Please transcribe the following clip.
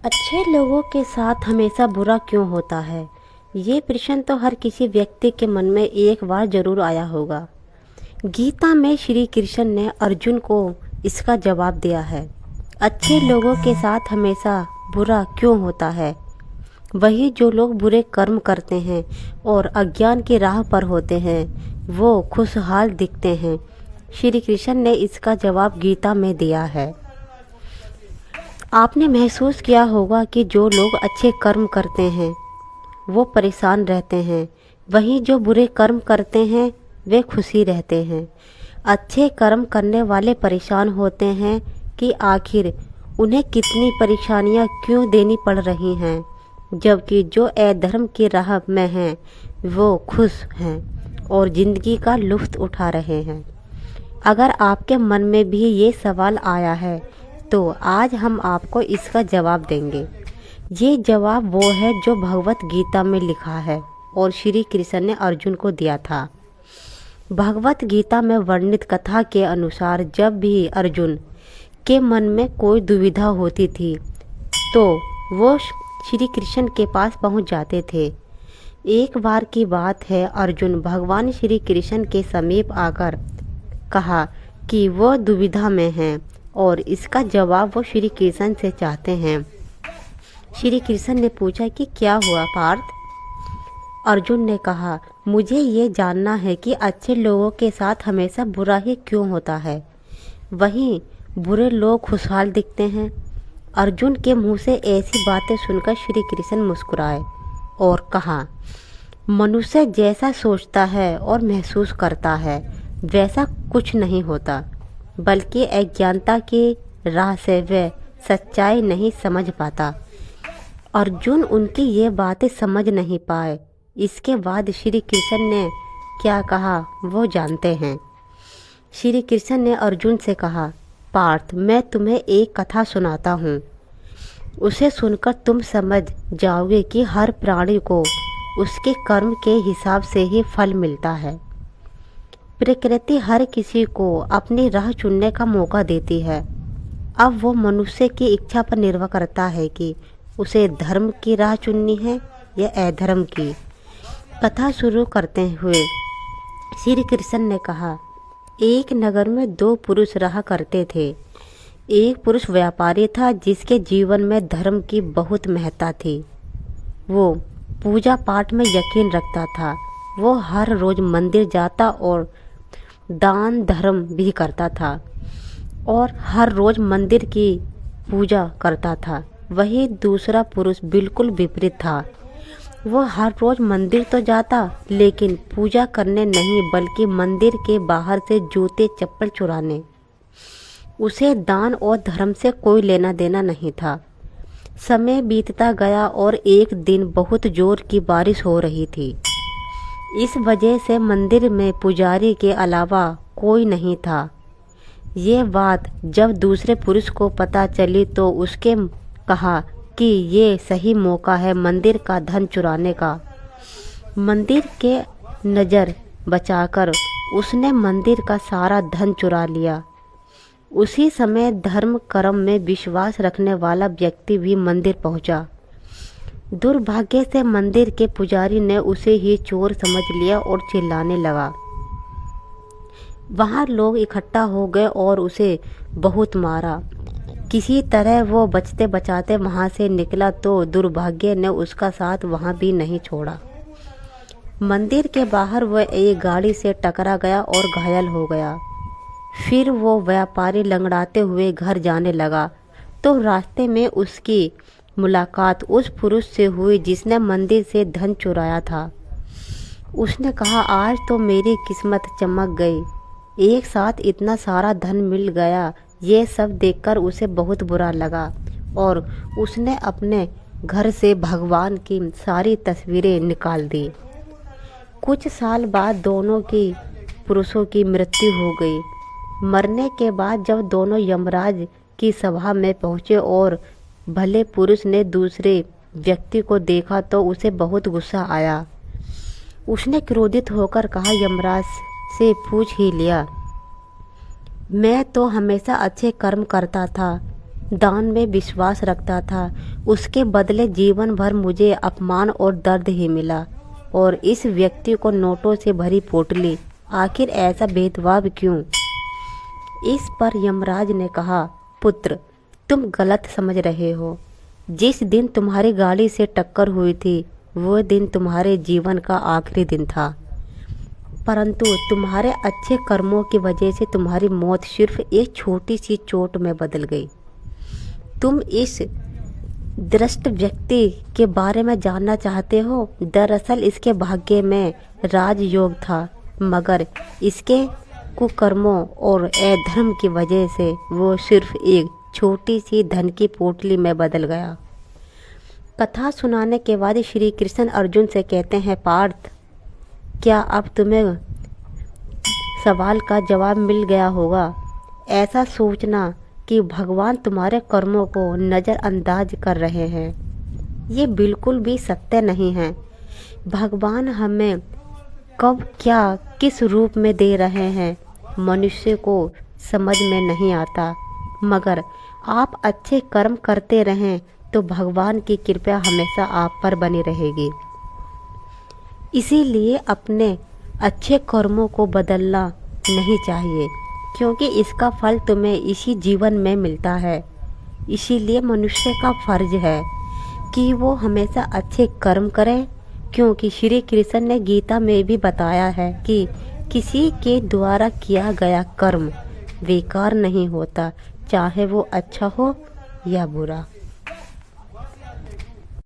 अच्छे लोगों के साथ हमेशा बुरा क्यों होता है? ये प्रश्न तो हर किसी व्यक्ति के मन में एक बार जरूर आया होगा। गीता में श्री कृष्ण ने अर्जुन को इसका जवाब दिया है। अच्छे लोगों के साथ हमेशा बुरा क्यों होता है? वही जो लोग बुरे कर्म करते हैं और अज्ञान की राह पर होते हैं, वो खुशहाल दिखते हैं। श्री कृष्ण ने इसका जवाब गीता में दिया है। आपने महसूस किया होगा कि जो लोग अच्छे कर्म करते हैं वो परेशान रहते हैं, वहीं जो बुरे कर्म करते हैं वे खुशी रहते हैं। अच्छे कर्म करने वाले परेशान होते हैं कि आखिर उन्हें कितनी परेशानियां क्यों देनी पड़ रही हैं, जबकि जो अधर्म की राह में हैं वो खुश हैं और ज़िंदगी का लुत्फ़ उठा रहे हैं। अगर आपके मन में भी ये सवाल आया है तो आज हम आपको इसका जवाब देंगे। ये जवाब वो है जो भगवत गीता में लिखा है और श्री कृष्ण ने अर्जुन को दिया था। भगवत गीता में वर्णित कथा के अनुसार जब भी अर्जुन के मन में कोई दुविधा होती थी तो वो श्री कृष्ण के पास पहुंच जाते थे। एक बार की बात है, अर्जुन भगवान श्री कृष्ण के समीप आकर कहा कि वो दुविधा में हैं और इसका जवाब वो श्री कृष्ण से चाहते हैं। श्री कृष्ण ने पूछा कि क्या हुआ पार्थ? अर्जुन ने कहा, मुझे ये जानना है कि अच्छे लोगों के साथ हमेशा बुरा ही क्यों होता है, वहीं बुरे लोग खुशहाल दिखते हैं। अर्जुन के मुंह से ऐसी बातें सुनकर श्री कृष्ण मुस्कुराए और कहा, मनुष्य जैसा सोचता है और महसूस करता है वैसा कुछ नहीं होता, बल्कि अज्ञानता की राह से वह सच्चाई नहीं समझ पाता। अर्जुन उनकी ये बातें समझ नहीं पाए। इसके बाद श्री कृष्ण ने क्या कहा वो जानते हैं। श्री कृष्ण ने अर्जुन से कहा, पार्थ, मैं तुम्हें एक कथा सुनाता हूँ। उसे सुनकर तुम समझ जाओगे कि हर प्राणी को उसके कर्म के हिसाब से ही फल मिलता है। प्रकृति हर किसी को अपनी राह चुनने का मौका देती है। अब वो मनुष्य की इच्छा पर निर्भर करता है कि उसे धर्म की राह चुननी है या अधर्म की। कथा शुरू करते हुए श्री कृष्ण ने कहा, एक नगर में दो पुरुष रहा करते थे। एक पुरुष व्यापारी था जिसके जीवन में धर्म की बहुत महत्ता थी। वो पूजा पाठ में यकीन रखता था। वो हर रोज मंदिर जाता और दान धर्म भी करता था और हर रोज मंदिर की पूजा करता था। वही दूसरा पुरुष बिल्कुल विपरीत था। वो हर रोज मंदिर तो जाता लेकिन पूजा करने नहीं, बल्कि मंदिर के बाहर से जूते चप्पल चुराने। उसे दान और धर्म से कोई लेना देना नहीं था। समय बीतता गया और एक दिन बहुत जोर की बारिश हो रही थी। इस वजह से मंदिर में पुजारी के अलावा कोई नहीं था। ये बात जब दूसरे पुरुष को पता चली तो उसके कहा कि ये सही मौका है मंदिर का धन चुराने का। मंदिर के नज़र बचाकर उसने मंदिर का सारा धन चुरा लिया। उसी समय धर्म कर्म में विश्वास रखने वाला व्यक्ति भी मंदिर पहुंचा। दुर्भाग्य से मंदिर के पुजारी ने उसे ही चोर समझ लिया और चिल्लाने लगा। वहाँ लोग इकट्ठा हो गए और उसे बहुत मारा। किसी तरह वो बचते बचाते वहाँ से निकला तो दुर्भाग्य ने उसका साथ वहाँ भी नहीं छोड़ा। मंदिर के बाहर वह एक गाड़ी से टकरा गया और घायल हो गया। फिर वो व्यापारी लंगड़ाते हुए घर जाने लगा तो रास्ते में उसकी मुलाकात उस पुरुष से हुई जिसने मंदिर से धन चुराया था। उसने कहा, आज तो मेरी किस्मत चमक गई, एक साथ इतना सारा धन मिल गया। ये सब देखकर उसे बहुत बुरा लगा और उसने अपने घर से भगवान की सारी तस्वीरें निकाल दी। कुछ साल बाद दोनों की पुरुषों की मृत्यु हो गई। मरने के बाद जब दोनों यमराज की सभा में पहुँचे और भले पुरुष ने दूसरे व्यक्ति को देखा तो उसे बहुत गुस्सा आया। उसने क्रोधित होकर कहा, यमराज से पूछ ही लिया, मैं तो हमेशा अच्छे कर्म करता था, दान में विश्वास रखता था, उसके बदले जीवन भर मुझे अपमान और दर्द ही मिला। और इस व्यक्ति को नोटों से भरी पोटली, आखिर ऐसा भेदभाव क्यों? इस पर यमराज ने कहा, पुत्र, तुम गलत समझ रहे हो। जिस दिन तुम्हारी गाड़ी से टक्कर हुई थी वो दिन तुम्हारे जीवन का आखिरी दिन था, परंतु तुम्हारे अच्छे कर्मों की वजह से तुम्हारी मौत सिर्फ एक छोटी सी चोट में बदल गई। तुम इस दृष्ट व्यक्ति के बारे में जानना चाहते हो? दरअसल इसके भाग्य में राजयोग था, मगर इसके कुकर्मों और अधर्म की वजह से वो सिर्फ एक छोटी सी धन की पोटली में बदल गया। कथा सुनाने के बाद श्री कृष्ण अर्जुन से कहते हैं, पार्थ, क्या अब तुम्हें सवाल का जवाब मिल गया होगा? ऐसा सोचना कि भगवान तुम्हारे कर्मों को नज़रअंदाज कर रहे हैं, ये बिल्कुल भी सत्य नहीं है। भगवान हमें कब क्या किस रूप में दे रहे हैं मनुष्य को समझ में नहीं आता, मगर आप अच्छे कर्म करते रहें तो भगवान की कृपा हमेशा आप पर बनी रहेगी। इसीलिए अपने अच्छे कर्मों को बदलना नहीं चाहिए, क्योंकि इसका फल तुम्हें इसी जीवन में मिलता है। इसीलिए मनुष्य का फर्ज है कि वो हमेशा अच्छे कर्म करे, क्योंकि श्री कृष्ण ने गीता में भी बताया है कि किसी के द्वारा किया गया कर्म बेकार नहीं होता, चाहे वो अच्छा हो या बुरा।